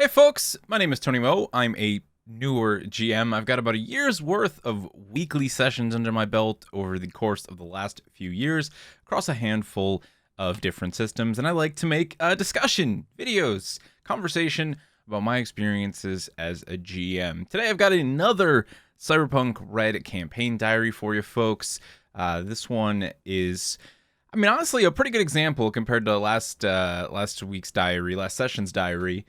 Hey folks, my name is Tony Mo. I'm a newer GM. I've got about a year's worth of weekly sessions under my belt over the course of the last few years across a handful of different systems, and I like to make discussion videos, conversation about my experiences as a GM. Today I've got another Cyberpunk Red campaign diary for you folks. This one is, honestly, a pretty good example compared to last week's diary, last session's diary.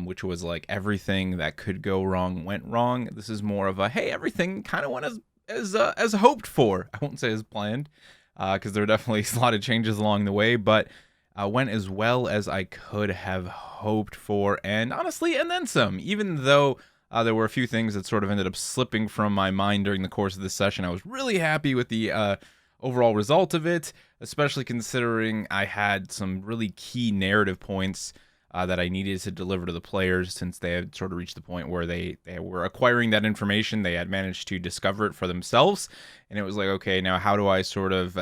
Which was like everything that could go wrong went wrong. This is more of a, hey, everything kind of went as hoped for. I won't say as planned, because there were definitely a lot of changes along the way, but went as well as I could have hoped for, and honestly, and then some. Even though there were a few things that sort of ended up slipping from my mind during the course of this session, I was really happy with the overall result of it, especially considering I had some really key narrative points that I needed to deliver to the players, since they had sort of reached the point where they were acquiring that information. They had managed to discover it for themselves, and it was like, okay, now how do I sort of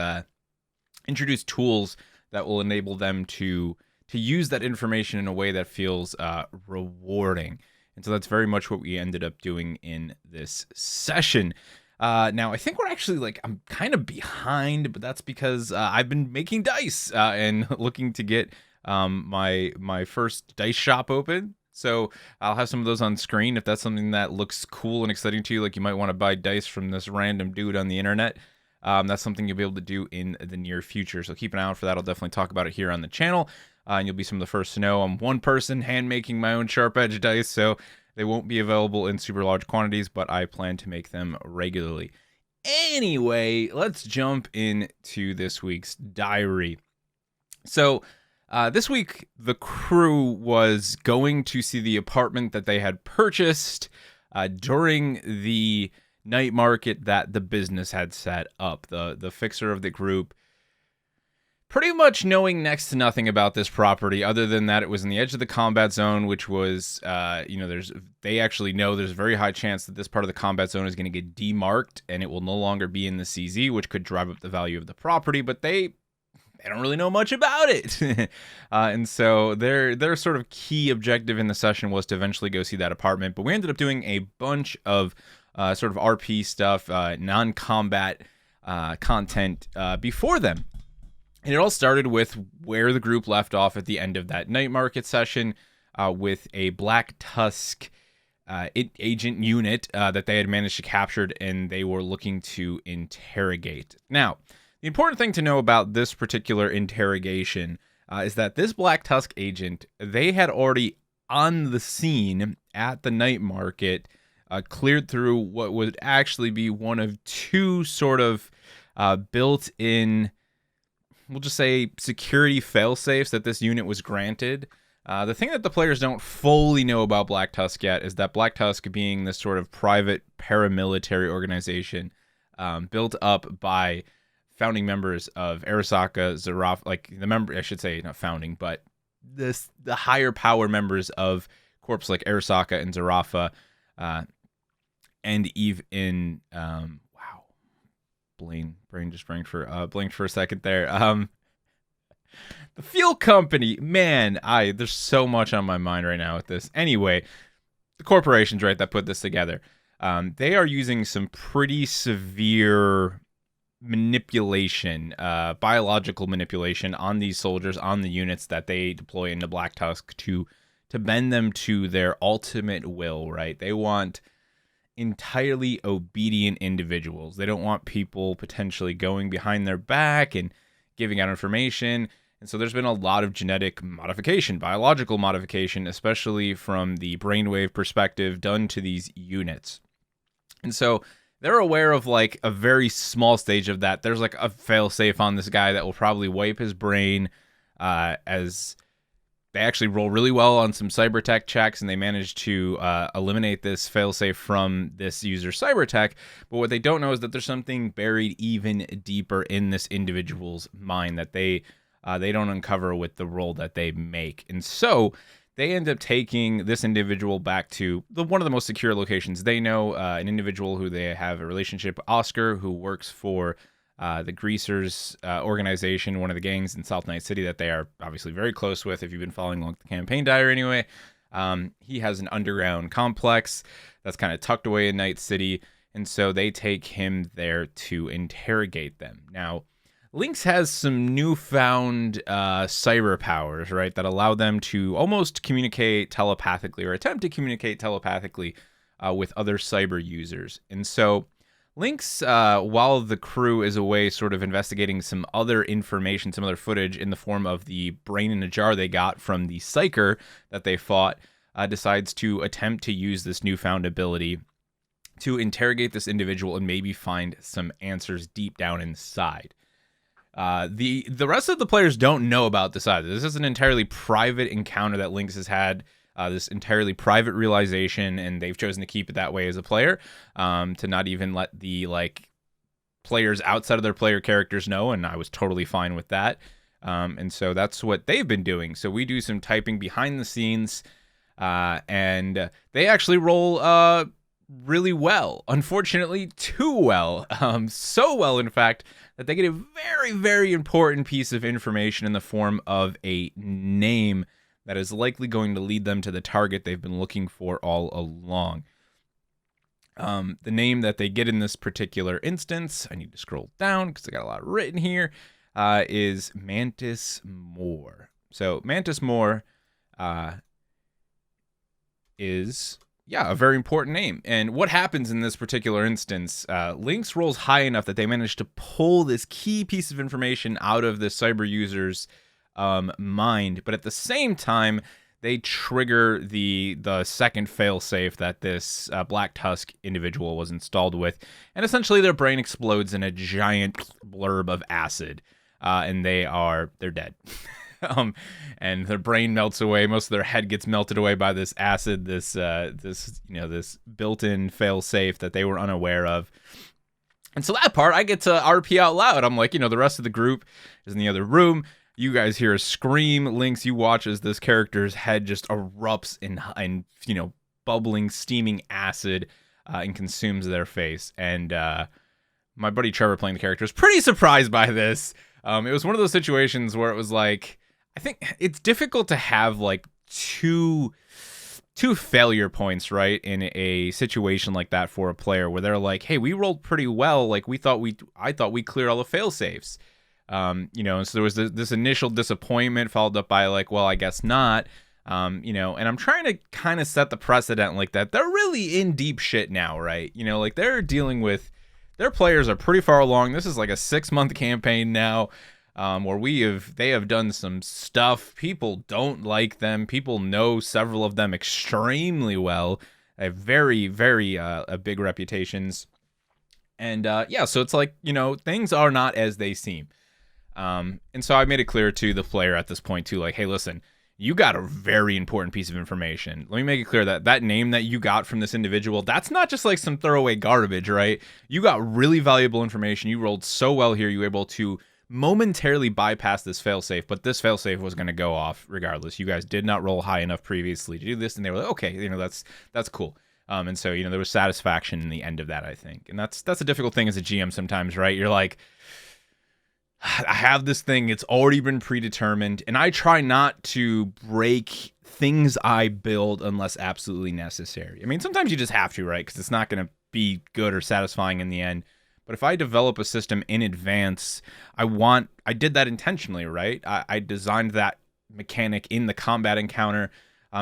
introduce tools that will enable them to use that information in a way that feels rewarding? And so that's very much what we ended up doing in this session. Now, I think we're actually, I'm kind of behind, but that's because I've been making dice and looking to get my first dice shop open. So I'll have some of those on screen if that's something that looks cool and exciting to you, like you might want to buy dice from this random dude on the internet. That's something you'll be able to do in the near future, so keep an eye out for that. I'll definitely talk about it here on the channel, and you'll be some of the first to know. I'm one person hand making my own sharp edge dice, so they won't be available in super large quantities, but I plan to make them regularly. Anyway, let's jump into this week's diary. So this week, the crew was going to see the apartment that they had purchased during the night market that the business had set up. The fixer of the group, pretty much knowing next to nothing about this property, other than that it was in the edge of the combat zone, which was, they actually know there's a very high chance that this part of the combat zone is going to get demarked, and it will no longer be in the CZ, which could drive up the value of the property, but they don't really know much about it. And so their sort of key objective in the session was to eventually go see that apartment. But we ended up doing a bunch of sort of RP stuff, non-combat content before them. And it all started with where the group left off at the end of that night market session with a Black Tusk agent unit that they had managed to capture, and they were looking to interrogate. Now, the important thing to know about this particular interrogation is that this Black Tusk agent, they had already on the scene at the night market cleared through what would actually be one of two sort of built-in, we'll just say, security failsafes that this unit was granted. The thing that the players don't fully know about Black Tusk yet is that Black Tusk, being this sort of private paramilitary organization built up by founding members of Arasaka, Zarafa, I should say, not founding, but the higher power members of corps like Arasaka and Zarafa, and even, brain just blinked for a second there. The fuel company, man, there's so much on my mind right now with this. Anyway, the corporations, right, that put this together, they are using some pretty severe manipulation, biological manipulation on these soldiers, on the units that they deploy into Black Tusk to bend them to their ultimate will, right? They want entirely obedient individuals. They don't want people potentially going behind their back and giving out information. And so there's been a lot of genetic modification, biological modification, especially from the brainwave perspective, done to these units. And so they're aware of a very small stage of that. There's a failsafe on this guy that will probably wipe his brain, as they actually roll really well on some cybertech checks, and they manage to eliminate this failsafe from this user's cybertech. But what they don't know is that there's something buried even deeper in this individual's mind that they don't uncover with the roll that they make. And so they end up taking this individual back to one of the most secure locations they know, an individual who they have a relationship with, Oscar, who works for the Greasers organization, one of the gangs in South Night City that they are obviously very close with, if you've been following along the campaign diary anyway. He has an underground complex that's kind of tucked away in Night City, and so they take him there to interrogate them. Now, Lynx has some newfound cyber powers, right, that allow them to almost communicate telepathically or attempt to communicate telepathically with other cyber users. And so Lynx, while the crew is away sort of investigating some other information, some other footage in the form of the brain in a jar they got from the psyker that they fought, decides to attempt to use this newfound ability to interrogate this individual and maybe find some answers deep down inside. The rest of the players don't know about this either. This is an entirely private encounter that Lynx has had, this entirely private realization, and they've chosen to keep it that way as a player, to not even let the players outside of their player characters know, and I was totally fine with that. And so that's what they've been doing. So we do some typing behind the scenes, and they actually roll really well. Unfortunately, too well. So well, in fact, that they get a very, very important piece of information in the form of a name that is likely going to lead them to the target they've been looking for all along. The name that they get in this particular instance, I need to scroll down because I got a lot written here, is Mantis Moore. So Mantis Moore is... yeah, a very important name. And what happens in this particular instance, Lynx rolls high enough that they manage to pull this key piece of information out of the cyber user's mind, but at the same time, they trigger the second failsafe that this Black Tusk individual was installed with, and essentially their brain explodes in a giant blurb of acid, and they're dead. And their brain melts away. Most of their head gets melted away by this acid, this built-in fail-safe that they were unaware of. And so that part, I get to RP out loud. I'm like, the rest of the group is in the other room. You guys hear a scream. Lynx, you watch as this character's head just erupts in bubbling, steaming acid and consumes their face. And my buddy Trevor playing the character is pretty surprised by this. It was one of those situations where it was like, I think it's difficult to have two failure points, right, in a situation like that for a player where they're like, hey, we rolled pretty well. I thought we cleared all the fail safes. And so there was this initial disappointment followed up by well, I guess not. And I'm trying to kind of set the precedent like that. They're really in deep shit now, right? They're dealing with, their players are pretty far along. This is like a 6-month campaign now, where they have done some stuff. People don't like them. People know several of them extremely well. They have very, very big reputations. And so it's things are not as they seem. And so I made it clear to the player at this point too, hey, listen, you got a very important piece of information. Let me make it clear that name that you got from this individual, that's not just some throwaway garbage, right? You got really valuable information. You rolled so well here. You were able to momentarily bypass this failsafe, but this failsafe was going to go off regardless. You guys did not roll high enough previously to do this, and they were like, okay, that's cool. And so, there was satisfaction in the end of that, I think. And that's a difficult thing as a GM sometimes, right? You're like, I have this thing, it's already been predetermined, and I try not to break things I build unless absolutely necessary. I mean, sometimes you just have to, right? Because it's not going to be good or satisfying in the end. But if I develop a system in advance, I did that intentionally, right? I designed that mechanic in the combat encounter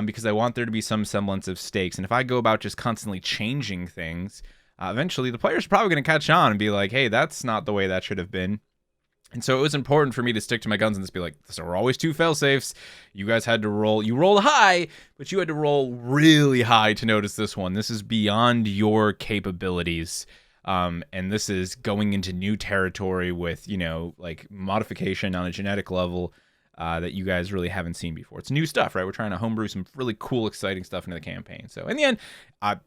because I want there to be some semblance of stakes. And if I go about just constantly changing things, eventually the player's probably going to catch on and be like, hey, that's not the way that should have been. And so it was important for me to stick to my guns and just be like, so we're always 2 fail-safes. You guys had to roll. You rolled high, but you had to roll really high to notice this one. This is beyond your capabilities. And this is going into new territory with, modification on a genetic level that you guys really haven't seen before. It's new stuff, right? We're trying to homebrew some really cool, exciting stuff into the campaign. So in the end,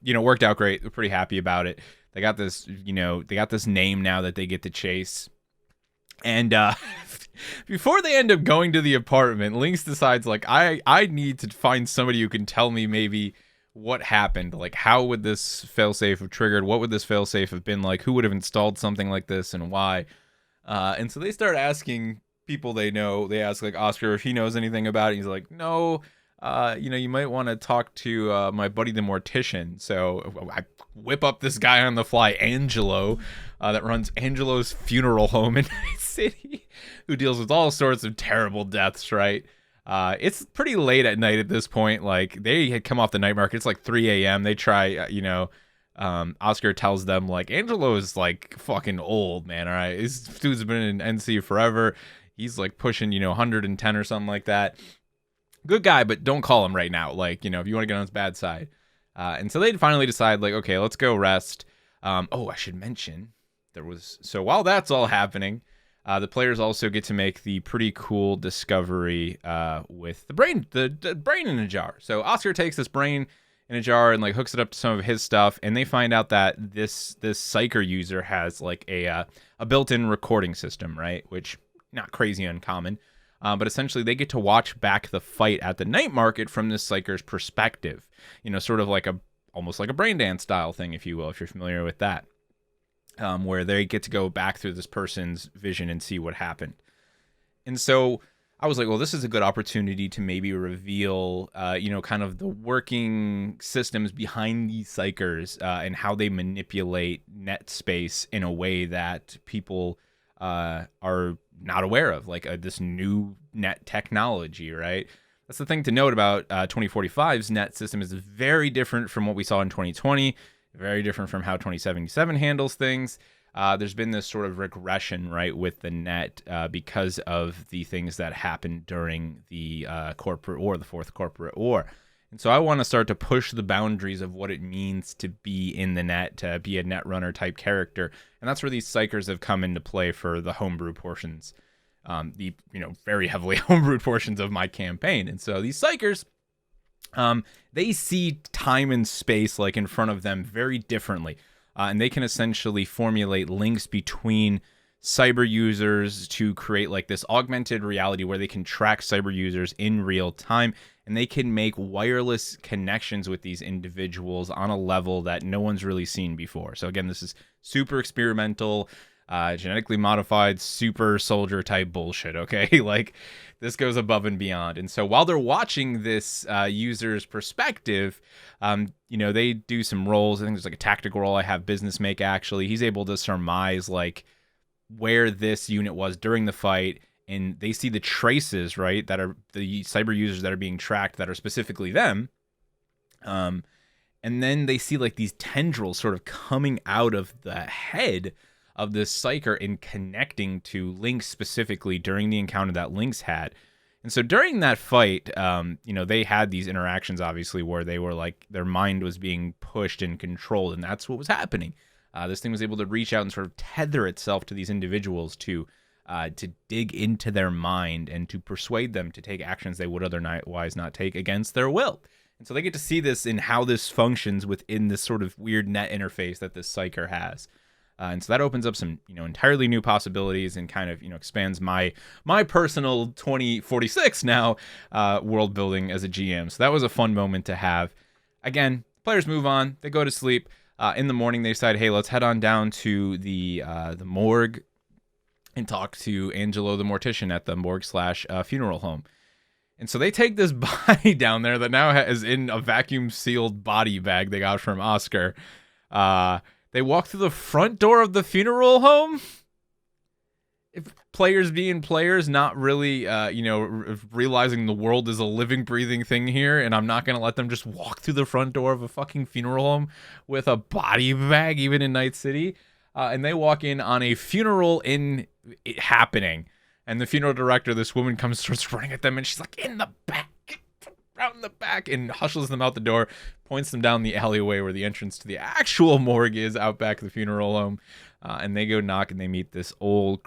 worked out great. We're pretty happy about it. They got this, they got this name now that they get to chase. And before they end up going to the apartment, Lynx decides, I need to find somebody who can tell me maybe what happened. How would this failsafe have triggered? What would this failsafe have been like? Who would have installed something like this and why? And so they start asking people they know. They ask, Oscar if he knows anything about it. He's like, no, you might want to talk to my buddy the mortician. So I whip up this guy on the fly, Angelo, that runs Angelo's funeral home in Night City, who deals with all sorts of terrible deaths, right? It's pretty late at night at this point. Like, they had come off the night market. It's like 3 a.m. They try, Oscar tells them, like, Angelo is, like, fucking old, man, all right? This dude's been in NC forever. He's, like, pushing, 110 or something like that. Good guy, but don't call him right now. Like, if you want to get on his bad side. And so they finally decide, like, okay, let's go rest. I should mention, so while that's all happening, the players also get to make the pretty cool discovery with the brain in a jar. So Oscar takes this brain in a jar and, like, hooks it up to some of his stuff, and they find out that this psyker user has, like, a built-in recording system, right? Which, not crazy uncommon. But essentially, they get to watch back the fight at the night market from this psyker's perspective. Sort of like almost like a brain dance style thing, if you will, if you're familiar with that. Where they get to go back through this person's vision and see what happened. And so I was like, well, this is a good opportunity to maybe reveal, kind of the working systems behind these psychers and how they manipulate net space in a way that people are not aware of, like this new net technology, right? That's the thing to note about 2045's net system is very different from what we saw in 2020, very different from how 2077 handles things. There's been this sort of regression, right, with the net because of the things that happened during the corporate war, the fourth corporate war. And so I want to start to push the boundaries of what it means to be in the net, to be a net runner type character. And that's where these psychers have come into play for the homebrew portions, the very heavily homebrewed portions of my campaign. And so these psychers, they see time and space, like, in front of them very differently. And they can essentially formulate links between cyber users to create, like, this augmented reality where they can track cyber users in real time, and they can make wireless connections with these individuals on a level that no one's really seen before. So again, this is super experimental, genetically modified super soldier type bullshit, okay? Like, this goes above and beyond. And so while they're watching this user's perspective, they do some rolls. I think there's like a tactical roll I have business make, actually. He's able to surmise, like, where this unit was during the fight, and they see the traces, right, that are the cyber users that are being tracked that are specifically them. And then they see, like, these tendrils sort of coming out of the head of this psyker and connecting to Lynx specifically during the encounter that Lynx had. And so during that fight, they had these interactions, obviously, where they were, like, their mind was being pushed and controlled, and that's what was happening. This thing was able to reach out and sort of tether itself to these individuals to dig into their mind and to persuade them to take actions they would otherwise not take against their will. And so they get to see this in how this functions within this sort of weird net interface that this psyker has. And so that opens up some, entirely new possibilities and kind of, expands my personal 2046 now world building as a GM. So that was a fun moment to have. Again, players move on. They go to sleep. In the morning, they decide, hey, let's head on down to the morgue and talk to Angelo the mortician at the morgue/funeral home. And so they take this body down there that now is in a vacuum-sealed body bag they got from Oscar. They walk through the front door of the funeral home. If players being players, not really, realizing the world is a living, breathing thing here, and I'm not going to let them just walk through the front door of a fucking funeral home with a body bag, even in Night City. And they walk in on a funeral happening. And the funeral director, this woman, starts running at them, and she's like, in the back. Out in the back, and hustles them out the door, points them down the alleyway where the entrance to the actual morgue is, out back of the funeral home. And they go knock, and they meet this old,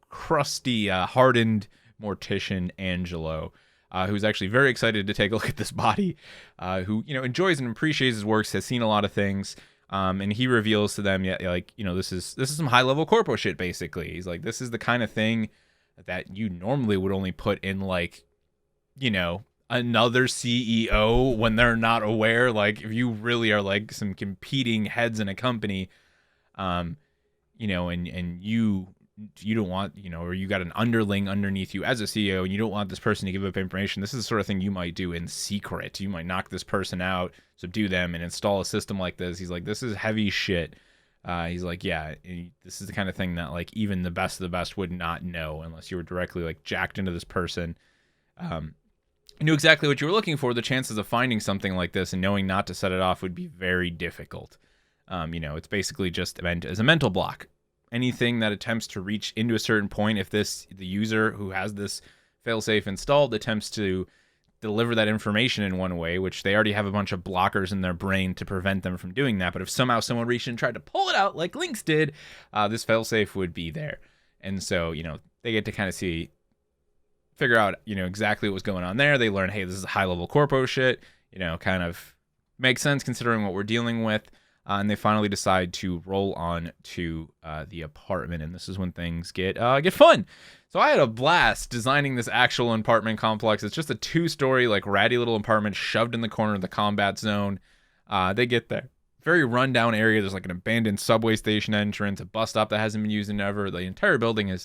crusty, hardened mortician, Angelo, who's actually very excited to take a look at this body, who, enjoys and appreciates his works, has seen a lot of things. And he reveals to them, this is some high level corpo shit, basically. He's like, this is the kind of thing that you normally would only put in, like, another CEO when they're not aware. Like, if you really are, like, some competing heads in a company, and you you don't want, or you got an underling underneath you as a CEO and you don't want this person to give up information, this is the sort of thing you might do in secret. You might knock this person out, subdue them, and install a system like this. He's like, this is heavy shit. He's like, yeah, this is the kind of thing that like even the best of the best would not know unless you were directly like jacked into this person. Knew exactly what you were looking for. The chances of finding something like this and knowing not to set it off would be very difficult. It's basically just meant as a mental block. Anything that attempts to reach into a certain point, if the user who has this failsafe installed attempts to deliver that information in one way, which they already have a bunch of blockers in their brain to prevent them from doing that. But if somehow someone reached in and tried to pull it out like Lynx did, this failsafe would be there. And so, they get to kind of figure out, exactly what was going on there. They learn, hey, this is high-level corpo shit, kind of makes sense considering what we're dealing with. And they finally decide to roll on to the apartment, and this is when things get fun. So I had a blast designing this actual apartment complex. It's just a 2-story, like, ratty little apartment shoved in the corner of the combat zone. They get there. Very rundown area. There's like an abandoned subway station entrance, a bus stop that hasn't been used in ever. The entire building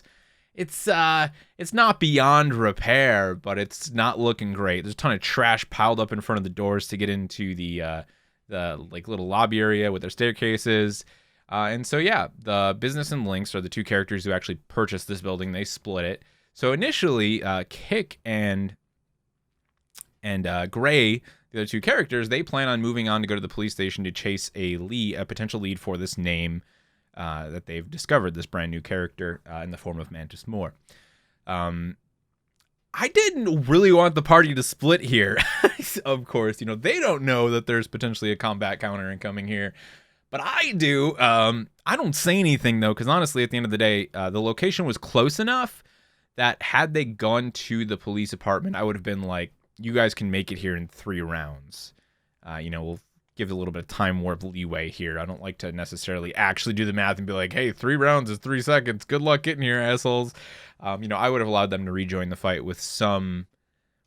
it's not beyond repair, but it's not looking great. There's a ton of trash piled up in front of the doors to get into the like little lobby area with their staircases. And so, yeah, the business and Lynx are the two characters who actually purchased this building. They split it. So initially, Kick and Gray, the other two characters, they plan on moving on to go to the police station to chase a potential lead for this name that they've discovered, this brand new character in the form of Mantis Moore. I didn't really want the party to split here. Of course, they don't know that there's potentially a combat counter incoming here. But I do. I don't say anything, though, because honestly, at the end of the day, the location was close enough that had they gone to the police apartment, I would have been like, you guys can make it here in 3 rounds. We'll give a little bit of time warp leeway here. I don't like to necessarily actually do the math and be like, hey, 3 rounds is 3 seconds. Good luck getting here, assholes. I would have allowed them to rejoin the fight with some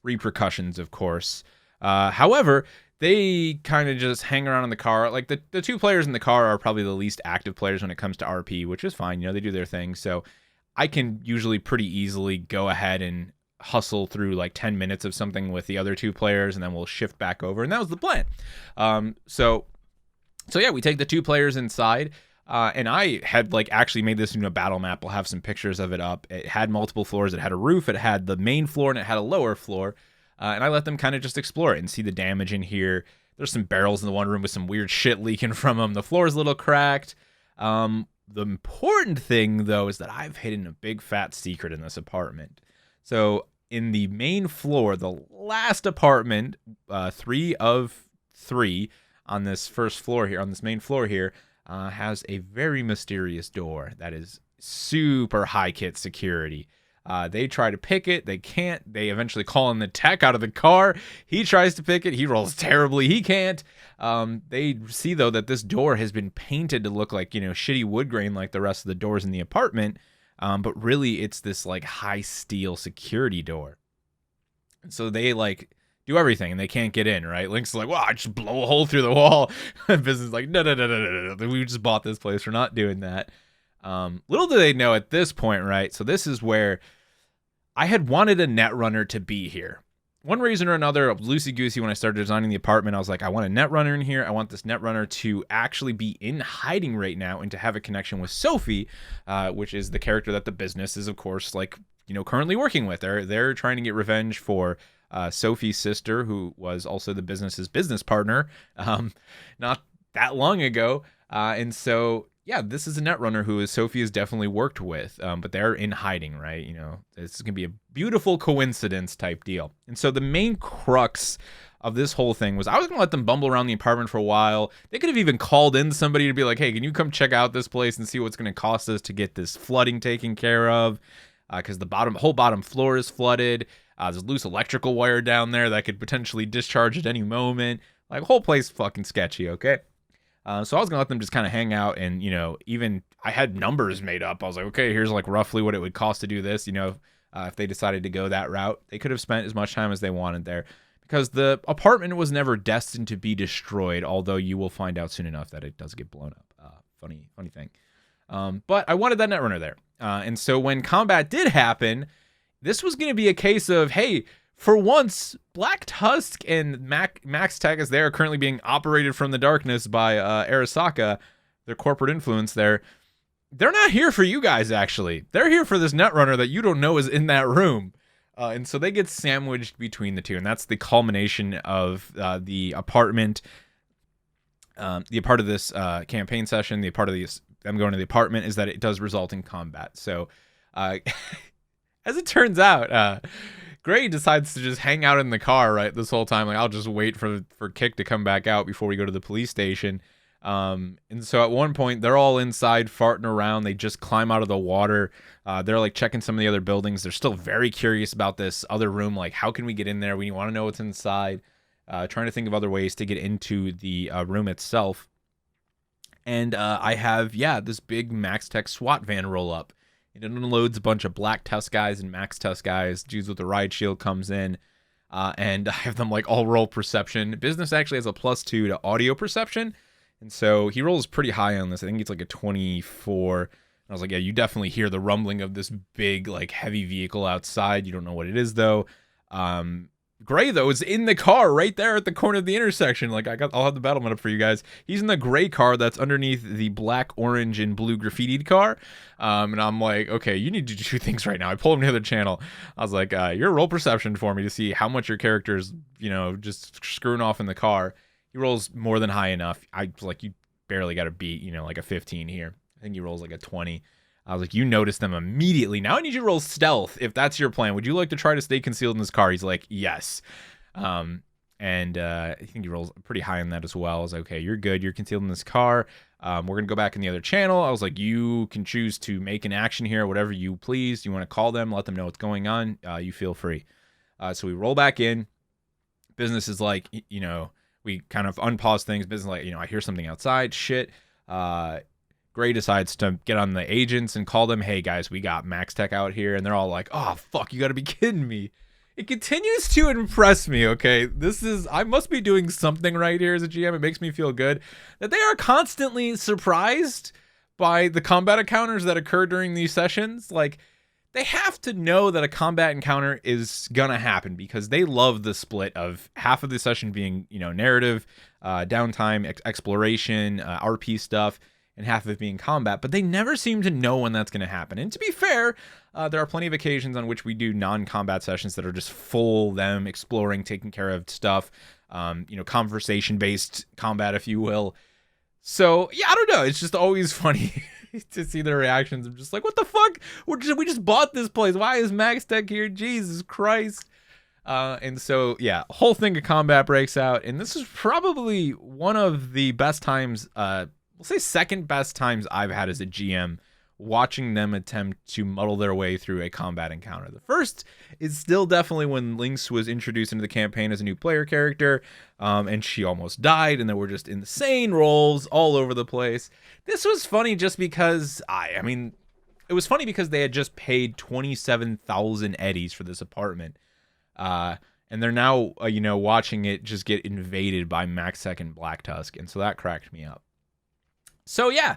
repercussions, of course. However, they kind of just hang around in the car. Like, the 2 players in the car are probably the least active players when it comes to RP, which is fine. They do their thing. So I can usually pretty easily go ahead and hustle through like 10 minutes of something with the other 2 players, and then we'll shift back over. And that was the plan. So yeah, we take the 2 players inside. And I had like actually made this into a battle map. We'll have some pictures of it up. It had multiple floors. It had a roof. It had the main floor, and it had a lower floor. And I let them kind of just explore it and see the damage in here. There's some barrels in the one room with some weird shit leaking from them. The floor is a little cracked. The important thing, though, is that I've hidden a big fat secret in this apartment. So in the main floor, the last apartment, 3 of 3 on this first floor here, on this main floor here, has a very mysterious door that is super high kit security. They try to pick it. They can't. They eventually call in the tech out of the car. He tries to pick it. He rolls terribly. He can't. They see, though, that this door has been painted to look like, shitty wood grain like the rest of the doors in the apartment. But really, it's this, like, high steel security door. And so they, like, do everything, and they can't get in, right? Lynx is like, well, I just blow a hole through the wall. Business is like, no. We just bought this place. We're not doing that. Little do they know at this point, right? So this is where I had wanted a netrunner to be here. One reason or another, loosey-goosey, when I started designing the apartment, I was like, I want a netrunner in here. I want this netrunner to actually be in hiding right now and to have a connection with Sophie, which is the character that the business is, of course, like, currently working with. They're trying to get revenge for Sophie's sister, who was also the business's business partner not that long ago. And so, yeah, this is a netrunner who Sophie has definitely worked with, but they're in hiding, right? This is going to be a beautiful coincidence type deal. And so the main crux of this whole thing was I was going to let them bumble around the apartment for a while. They could have even called in somebody to be like, hey, can you come check out this place and see what's going to cost us to get this flooding taken care of? Because the whole bottom floor is flooded. There's loose electrical wire down there that could potentially discharge at any moment. Like, whole place fucking sketchy, okay? So I was going to let them just kind of hang out and, even I had numbers made up. I was like, okay, here's like roughly what it would cost to do this. If they decided to go that route, they could have spent as much time as they wanted there because the apartment was never destined to be destroyed, although you will find out soon enough that it does get blown up. Funny thing. But I wanted that netrunner there. And so when combat did happen, this was going to be a case of, hey, for once, Black Tusk and MaxTac, as they are currently being operated from the darkness by Arasaka, their corporate influence there, they're not here for you guys, actually. They're here for this Netrunner that you don't know is in that room. And so they get sandwiched between the two, and that's the culmination of the apartment, the part of this campaign session, the part of this, I'm going to the apartment, is that it does result in combat. So, as it turns out, Gray decides to just hang out in the car, right, this whole time. Like, I'll just wait for Kick to come back out before we go to the police station. And so at one point, they're all inside farting around. They just climb out of the water. They're like checking some of the other buildings. They're still very curious about this other room. Like, how can we get in there? We want to know what's inside. Trying to think of other ways to get into the room itself. And I have, this big MaxTac SWAT van roll up. It unloads a bunch of Black Tusk guys and Max Tusk guys. Dudes with the riot shield comes in. And I have them like all roll perception. Business actually has a +2 to audio perception. And so he rolls pretty high on this. I think it's like a 24. And I was like, yeah, you definitely hear the rumbling of this big, like, heavy vehicle outside. You don't know what it is, though. Gray, though, is in the car right there at the corner of the intersection. Like, I'll have the battlement up for you guys. He's in the gray car that's underneath the black, orange, and blue graffitied car. And I'm like, okay, you need to do 2 things right now. I pulled him to the other channel. I was like, your roll perception for me to see how much your character's, just screwing off in the car. He rolls more than high enough. I was like, you barely got to beat, like a 15 here. I think he rolls like a 20. I was like, you notice them immediately. Now I need you to roll stealth if that's your plan. Would you like to try to stay concealed in this car? He's like, yes. And I think he rolls pretty high on that as well. I was like, okay, you're good. You're concealed in this car. We're going to go back in the other channel. I was like, you can choose to make an action here, whatever you please. You want to call them, let them know what's going on. You feel free. So we roll back in. Business is like, we kind of unpause things. Business like, I hear something outside. Shit. Gray decides to get on the agents and call them, hey, guys, we got MaxTac out here. And they're all like, oh, fuck, you got to be kidding me. It continues to impress me, okay? I must be doing something right here as a GM. It makes me feel good that they are constantly surprised by the combat encounters that occur during these sessions. Like, they have to know that a combat encounter is gonna happen because they love the split of half of the session being, narrative, downtime, exploration, RP stuff, and half of it being combat, but they never seem to know when that's going to happen. And to be fair, there are plenty of occasions on which we do non-combat sessions that are just full them exploring, taking care of stuff, conversation-based combat, if you will. So, yeah, I don't know. It's just always funny to see their reactions. I'm just like, what the fuck? We just bought this place. Why is MaxTac here? Jesus Christ. And so, yeah, a whole thing of combat breaks out. And this is probably one of the best times, we'll say second best times I've had as a GM watching them attempt to muddle their way through a combat encounter. The first is still definitely when Lynx was introduced into the campaign as a new player character, and she almost died, and there were just insane rolls all over the place. This was funny just because, it was funny because they had just paid 27,000 eddies for this apartment, and they're now, watching it just get invaded by MaxTac and Black Tusk, and so that cracked me up. So, yeah,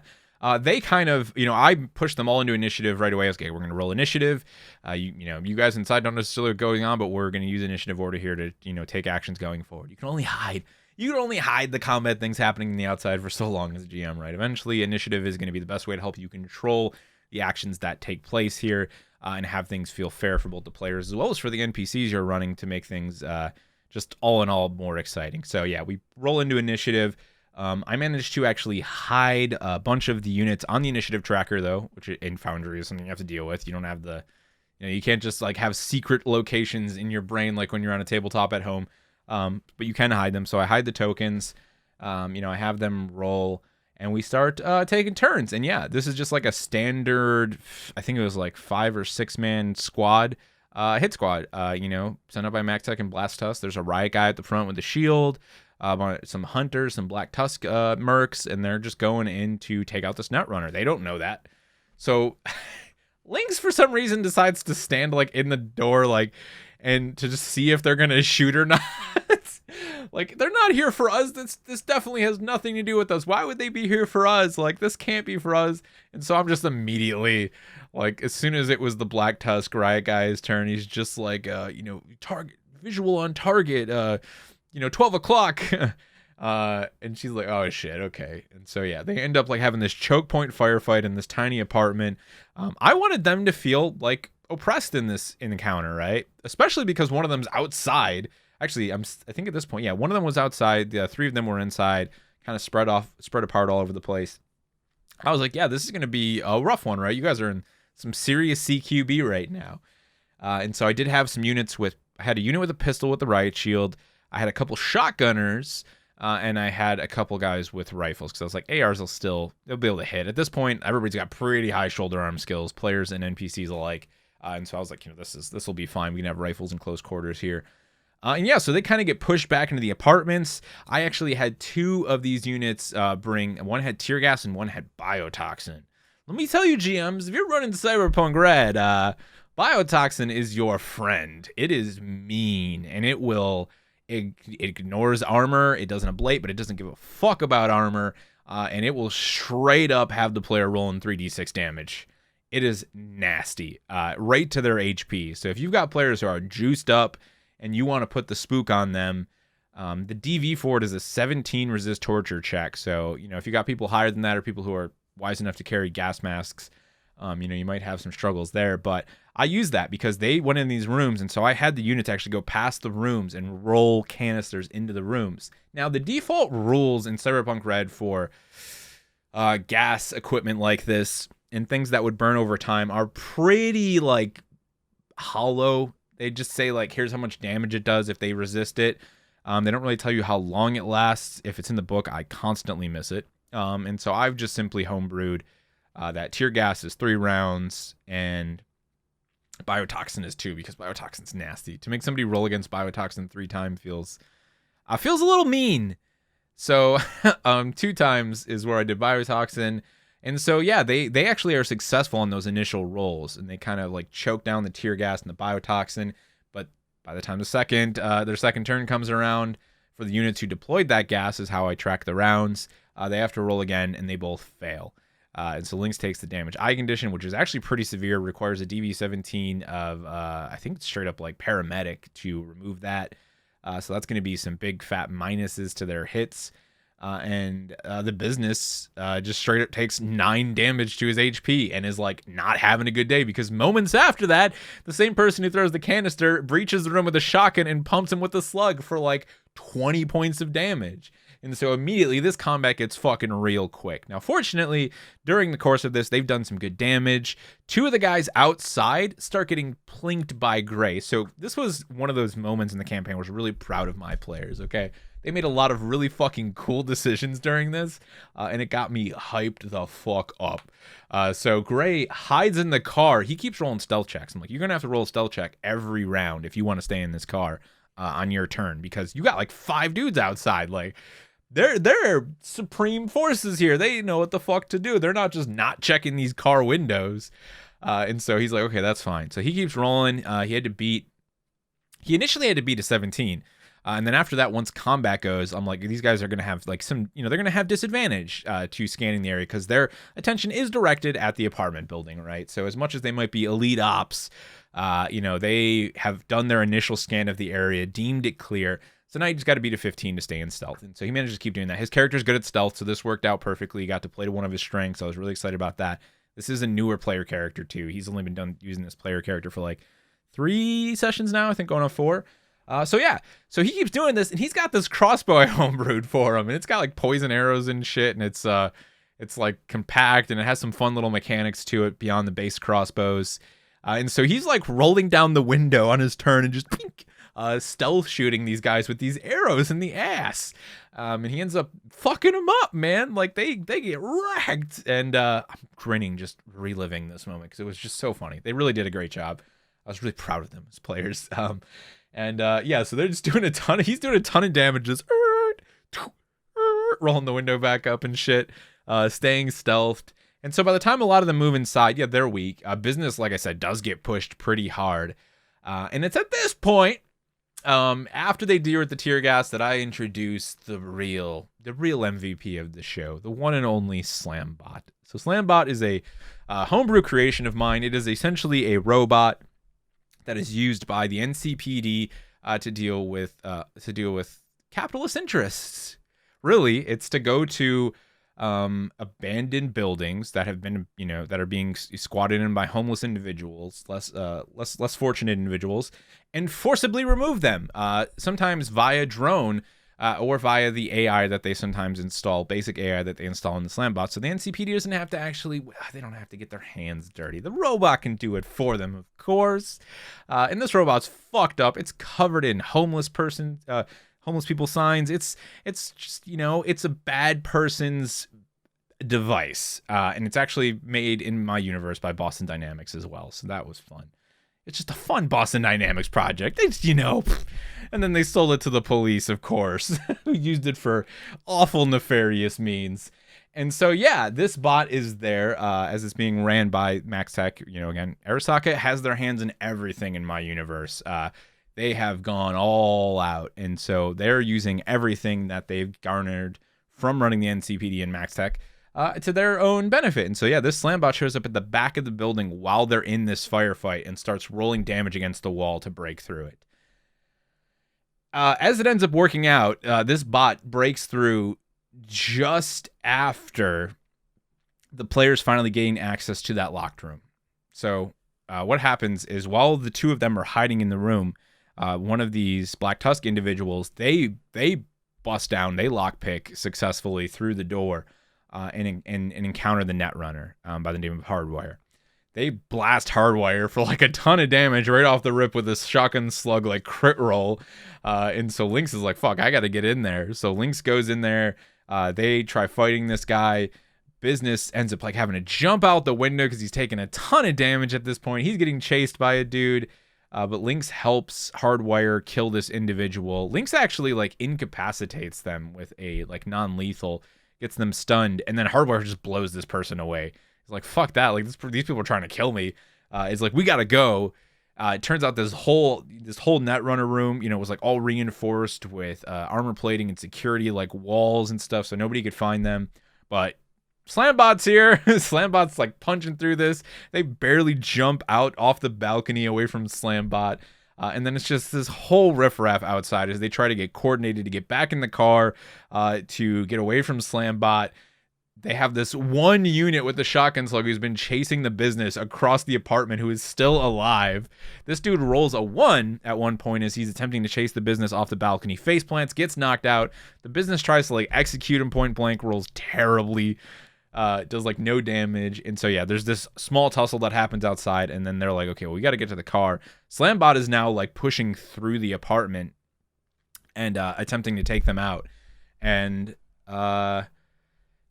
they kind of, I pushed them all into initiative right away. I was like, okay, we're going to roll initiative. You guys inside don't necessarily know what's going on, but we're going to use initiative order here to, take actions going forward. You can only hide the combat things happening in the outside for so long as a GM, right? Eventually, initiative is going to be the best way to help you control the actions that take place here and have things feel fair for both the players as well as for the NPCs you're running to make things just all in all more exciting. So, yeah, we roll into initiative. I managed to actually hide a bunch of the units on the initiative tracker, though, which in Foundry is something you have to deal with. You don't have the, you can't just like have secret locations in your brain like when you're on a tabletop at home, but you can hide them. So I hide the tokens, I have them roll, and we start taking turns. And yeah, this is just like a standard, I think it was like 5 or 6 man squad, hit squad, sent up by MaxTac and Blast Tusk. There's a riot guy at the front with the shield. Some hunters, some Black Tusk mercs, and they're just going in to take out this Netrunner. They don't know that. So Lynx, for some reason, decides to stand like in the door, like, and to just see if they're going to shoot or not. Like, they're not here for us. This definitely has nothing to do with us. Why would they be here for us? Like, this can't be for us. And so I'm just immediately Like, as soon as it was the Black Tusk riot guy's turn, he's just like, target, visual on target, 12 o'clock. And she's like, oh shit, okay. And so yeah, they end up like having this choke point firefight in this tiny apartment. I wanted them to feel like oppressed in this encounter, right? Especially because one of them's outside. Actually, I think at this point, yeah, one of them was outside. The three of them were inside, kind of spread apart all over the place. I was like, yeah, this is going to be a rough one, right? You guys are in some serious CQB right now. And so I did have some units I had a unit with a pistol with the riot shield. I had a couple shotgunners, and I had a couple guys with rifles, because I was like, ARs they'll be able to hit. At this point, everybody's got pretty high shoulder arm skills, players and NPCs alike. And so I was like, this will be fine. We can have rifles in close quarters here. And yeah, so they kind of get pushed back into the apartments. I actually had two of these units one had tear gas and one had biotoxin. Let me tell you, GMs, if you're running Cyberpunk Red, biotoxin is your friend. It is mean, and it ignores armor. It doesn't ablate, but it doesn't give a fuck about armor. And it will straight up have the player rolling 3d6 damage. It is nasty, right to their HP. So if you've got players who are juiced up and you want to put the spook on them, the DV for it is a 17 resist torture check. So, if you got people higher than that, or people who are wise enough to carry gas masks, you might have some struggles there. But I used that because they went in these rooms, and so I had the units actually go past the rooms and roll canisters into the rooms. Now, the default rules in Cyberpunk Red for gas equipment like this and things that would burn over time are pretty, hollow. They just say, here's how much damage it does if they resist it. They don't really tell you how long it lasts. If it's in the book, I constantly miss it. And so I've just simply homebrewed that tear gas is 3 rounds and biotoxin is 2, because biotoxin's nasty. To make somebody roll against biotoxin 3 times feels a little mean. So 2 times is where I did biotoxin. And so, yeah, they actually are successful on those initial rolls, and they kind of choke down the tear gas and the biotoxin. But by the time their second turn comes around, for the units who deployed that gas is how I track the rounds, they have to roll again, and they both fail. And so Lynx takes the damage. Eye condition, which is actually pretty severe, requires a DV17 of, I think, straight up paramedic to remove that. So that's going to be some big fat minuses to their hits. And the business just straight up takes 9 damage to his HP and is not having a good day, because moments after that, the same person who throws the canister breaches the room with a shotgun and pumps him with a slug for 20 points of damage. And so immediately this combat gets fucking real quick. Now, fortunately, during the course of this, they've done some good damage. 2 of the guys outside start getting plinked by Gray. So this was one of those moments in the campaign where I was really proud of my players, okay? They made a lot of really fucking cool decisions during this, and it got me hyped the fuck up. So Gray hides in the car. He keeps rolling stealth checks. I'm like, you're going to have to roll a stealth check every round if you want to stay in this car on your turn, because you got 5 dudes outside. They're supreme forces here. They know what the fuck to do. They're not just not checking these car windows. And so he's like, okay, that's fine. So he keeps rolling. He initially had to beat a 17. And then after that, once combat goes, I'm like, these guys are going to have they're going to have disadvantage to scanning the area, because their attention is directed at the apartment building, right? So as much as they might be elite ops, they have done their initial scan of the area, deemed it clear. So now you just got to beat a 15 to stay in stealth. And so he manages to keep doing that. His character's good at stealth, so this worked out perfectly. He got to play to one of his strengths. I was really excited about that. This is a newer player character, too. He's only been done using this player character for 3 sessions now, I think, going on 4. So he keeps doing this, and he's got this crossbow I homebrewed for him, and it's got poison arrows and shit, and it's compact, and it has some fun little mechanics to it beyond the base crossbows. And so he's rolling down the window on his turn and just pink, stealth shooting these guys with these arrows in the ass. And he ends up fucking them up, man. They get wrecked. And I'm grinning just reliving this moment, because it was just so funny. They really did a great job. I was really proud of them as players. So they're just doing he's doing a ton of damage, just rolling the window back up and shit, staying stealthed. And so by the time a lot of them move inside, they're weak. Business, like I said, does get pushed pretty hard. And it's at this point After they deal with the tear gas, that I introduce the real MVP of the show, the one and only Slambot. So Slambot is a homebrew creation of mine. It is essentially a robot that is used by the NCPD to deal with capitalist interests. Really, it's to go to abandoned buildings that have been, that are being squatted in by homeless individuals, less fortunate individuals, and forcibly remove them. Sometimes via drone, or via the AI that they sometimes install, basic AI that they install in the Slambot. So the NCPD doesn't have to they don't have to get their hands dirty. The robot can do it for them, of course. And this robot's fucked up. It's covered in homeless people signs. It's just, it's a bad person's device. And it's actually made in my universe by Boston Dynamics as well. So that was fun. It's just a fun Boston Dynamics project. It's, and then they sold it to the police, of course, who used it for awful, nefarious means. And so, yeah, this bot is there as it's being ran by MaxTac. Again, Arasaka has their hands in everything in my universe. They have gone all out. And so they're using everything that they've garnered from running the NCPD and MaxTac to their own benefit. And so, yeah, this Slambot shows up at the back of the building while they're in this firefight and starts rolling damage against the wall to break through it. As it ends up working out, this bot breaks through just after the players finally gain access to that locked room. So what happens is while the two of them are hiding in the room, one of these Black Tusk individuals, they bust down, they lockpick successfully through the door and encounter the Netrunner by the name of Hardwire. They blast Hardwire for like a ton of damage right off the rip with this shotgun slug like crit roll. And so Lynx is like, fuck, I got to get in there. So Lynx goes in there. They try fighting this guy. Business ends up like having to jump out the window because he's taking a ton of damage at this point. He's getting chased by a dude. But Lynx helps Hardwire kill this individual. Lynx actually like incapacitates them with a like non-lethal, gets them stunned, and then Hardwire just blows this person away. He's like, fuck that, like these people are trying to kill me. It's like, we gotta go. It turns out this whole Netrunner room, was like all reinforced with armor plating and security, like walls and stuff, so nobody could find them. But Slambot's here. Slambot's like punching through this. They barely jump out off the balcony away from Slambot. And then it's just this whole riffraff outside as they try to get coordinated to get back in the car to get away from Slambot. They have this one unit with the shotgun slug who's been chasing the business across the apartment who is still alive. This dude rolls a 1 at one point as he's attempting to chase the business off the balcony. Face plants, gets knocked out. The business tries to like execute him point blank, rolls terribly. Does like no damage. And so, yeah, there's this small tussle that happens outside. And then they're like, okay, well, we got to get to the car. Slambot is now like pushing through the apartment and attempting to take them out. And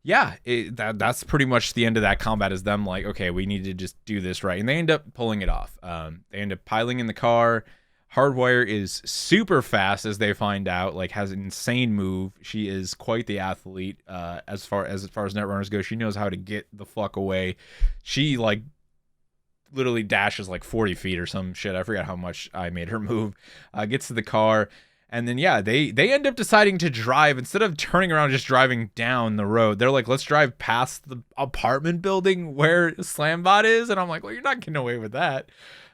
yeah, that's pretty much the end of that combat, is them like, okay, we need to just do this right. And they end up pulling it off. They end up piling in the car. Hardwire is super fast, as they find out, like has an insane move. She is quite the athlete as far as Netrunners go. She knows how to get the fuck away. She like literally dashes like 40 feet or some shit. I forgot how much I made her move. Gets to the car. And then, yeah, they end up deciding to drive. Instead of turning around just driving down the road, they're like, let's drive past the apartment building where Slambot is. And I'm like, well, you're not getting away with that.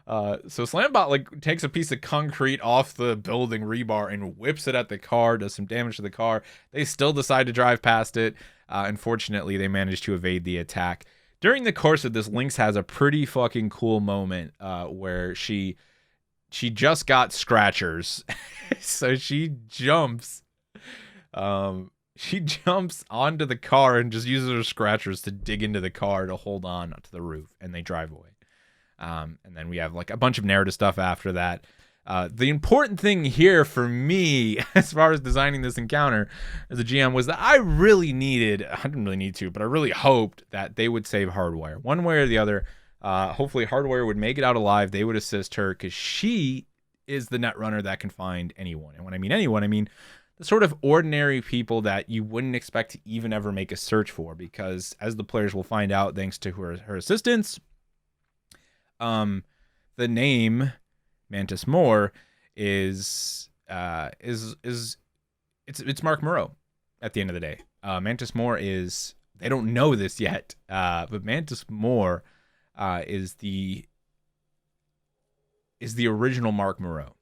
So Slambot like takes a piece of concrete off the building rebar and whips it at the car, does some damage to the car. They still decide to drive past it. Unfortunately, they manage to evade the attack. During the course of this, Lynx has a pretty fucking cool moment where she just got scratchers. So she jumps onto the car and just uses her scratchers to dig into the car to hold on to the roof, and they drive away. And then we have like a bunch of narrative stuff after that. The important thing here for me, as far as designing this encounter as a GM, was that I didn't really need to, but I really hoped that they would save Hardwire one way or the other. Hopefully Hardwire would make it out alive. They would assist her because she is the Netrunner that can find anyone. And when I mean anyone, I mean the sort of ordinary people that you wouldn't expect to even ever make a search for, because as the players will find out thanks to her assistance, the name Mantis Moore is it's Mark Moreau at the end of the day. Mantis Moore is, they don't know this yet, but Mantis Moore is the original Mark Moreau,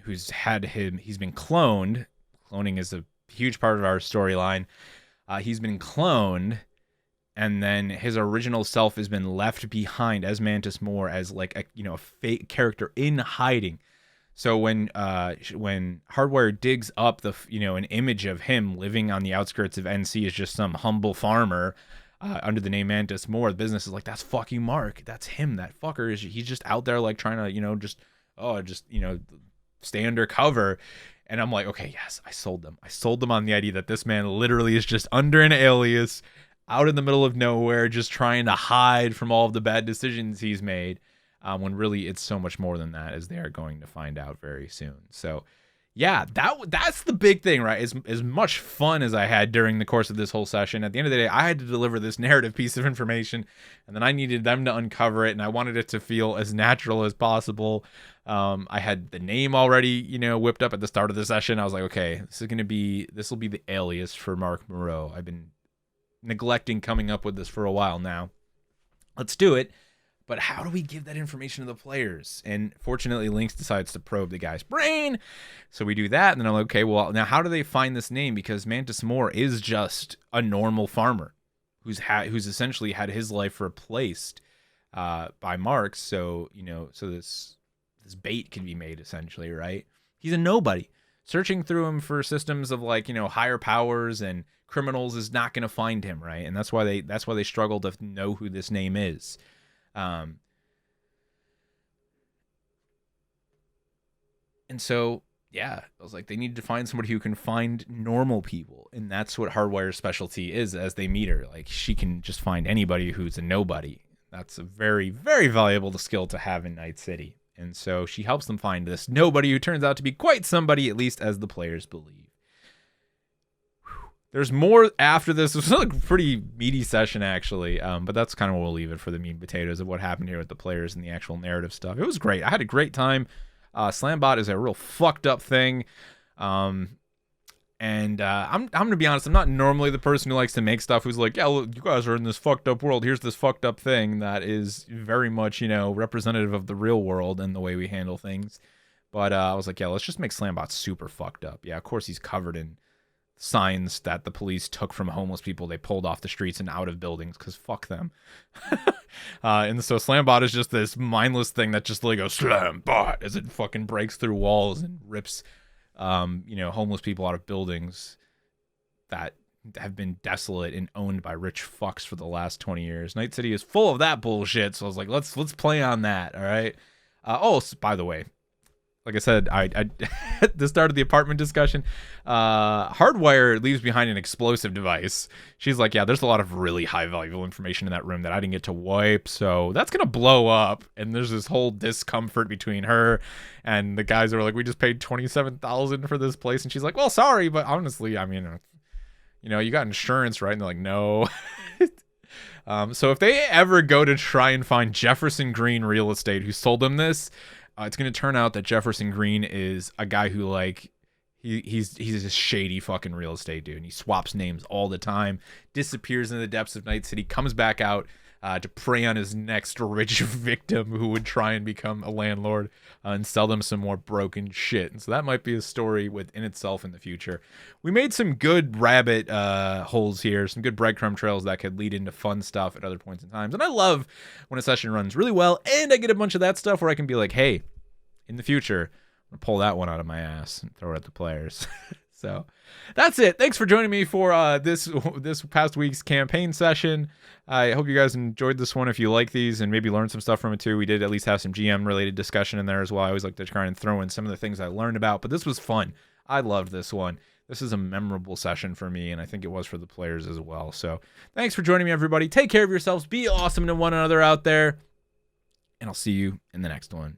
who's he's been cloned. Cloning is a huge part of our storyline. He's been cloned, and then his original self has been left behind as Mantis Moore, as like a fake character in hiding. So when Hardwire digs up an image of him living on the outskirts of NC as just some humble farmer under the name Mantis Moore, the business is like, that's fucking Mark. That's him. That fucker he's just out there like trying to stay undercover. And I'm like, okay, yes, I sold them. I sold them on the idea that this man literally is just under an alias, out in the middle of nowhere, just trying to hide from all of the bad decisions he's made. When really it's so much more than that, as they are going to find out very soon. So, yeah, that's the big thing, right? As much fun as I had during the course of this whole session, at the end of the day, I had to deliver this narrative piece of information, and then I needed them to uncover it, and I wanted it to feel as natural as possible. I had the name already, whipped up at the start of the session. I was like, okay, this will be the alias for Mark Moreau. I've been neglecting coming up with this for a while now. Let's do it. But how do we give that information to the players? And fortunately, Lynx decides to probe the guy's brain. So we do that. And then I'm like, okay, well, now how do they find this name? Because Mantis Moore is just a normal farmer who's essentially had his life replaced by Mark's. So, so this bait can be made, essentially, right? He's a nobody. Searching through him for systems of higher powers and criminals is not going to find him, right? And that's why they struggle to know who this name is. And so, yeah, I was like, they need to find somebody who can find normal people. And that's what Hardwire's specialty is as they meet her. Like, she can just find anybody who's a nobody. That's a very, very valuable skill to have in Night City. And so she helps them find this nobody who turns out to be quite somebody, at least as the players believe. There's more after this. It was a pretty meaty session, actually, but that's kind of where we'll leave it for the meat and potatoes of what happened here with the players and the actual narrative stuff. It was great. I had a great time. Slambot is a real fucked up thing, and I'm going to be honest, I'm not normally the person who likes to make stuff who's like, yeah, look, you guys are in this fucked up world. Here's this fucked up thing that is very much, representative of the real world and the way we handle things. But I was like, yeah, let's just make Slambot super fucked up. Yeah, of course he's covered in signs that the police took from homeless people they pulled off the streets and out of buildings, because fuck them. And so Slambot is just this mindless thing that just goes Slambot as it fucking breaks through walls and rips homeless people out of buildings that have been desolate and owned by rich fucks for the last 20 years. Night City is full of that bullshit, so I was like, let's play on that. All right. By the way, like I said, I at the start of the apartment discussion, Hardwire leaves behind an explosive device. She's like, yeah, there's a lot of really high valuable information in that room that I didn't get to wipe, so that's gonna blow up. And there's this whole discomfort between her and the guys that are like, we just paid $27,000 for this place, and she's like, well, sorry, but honestly, I mean, you got insurance, right? And they're like, no. So if they ever go to try and find Jefferson Green Real Estate who sold them this, it's going to turn out that Jefferson Green is a guy who, he's a shady fucking real estate dude. And he swaps names all the time, disappears in the depths of Night City, comes back out to prey on his next rich victim who would try and become a landlord and sell them some more broken shit. And so that might be a story within itself in the future. We made some good rabbit holes here, some good breadcrumb trails that could lead into fun stuff at other points in times. And I love when a session runs really well and I get a bunch of that stuff where I can be like, hey, in the future, I'm going to pull that one out of my ass and throw it at the players. So that's it. Thanks for joining me for this past week's campaign session. I hope you guys enjoyed this one. If you like these and maybe learned some stuff from it too, we did at least have some GM related discussion in there as well. I always like to try and throw in some of the things I learned about, but this was fun. I loved this one. This is a memorable session for me, and I think it was for the players as well. So thanks for joining me, everybody. Take care of yourselves. Be awesome to one another out there, and I'll see you in the next one.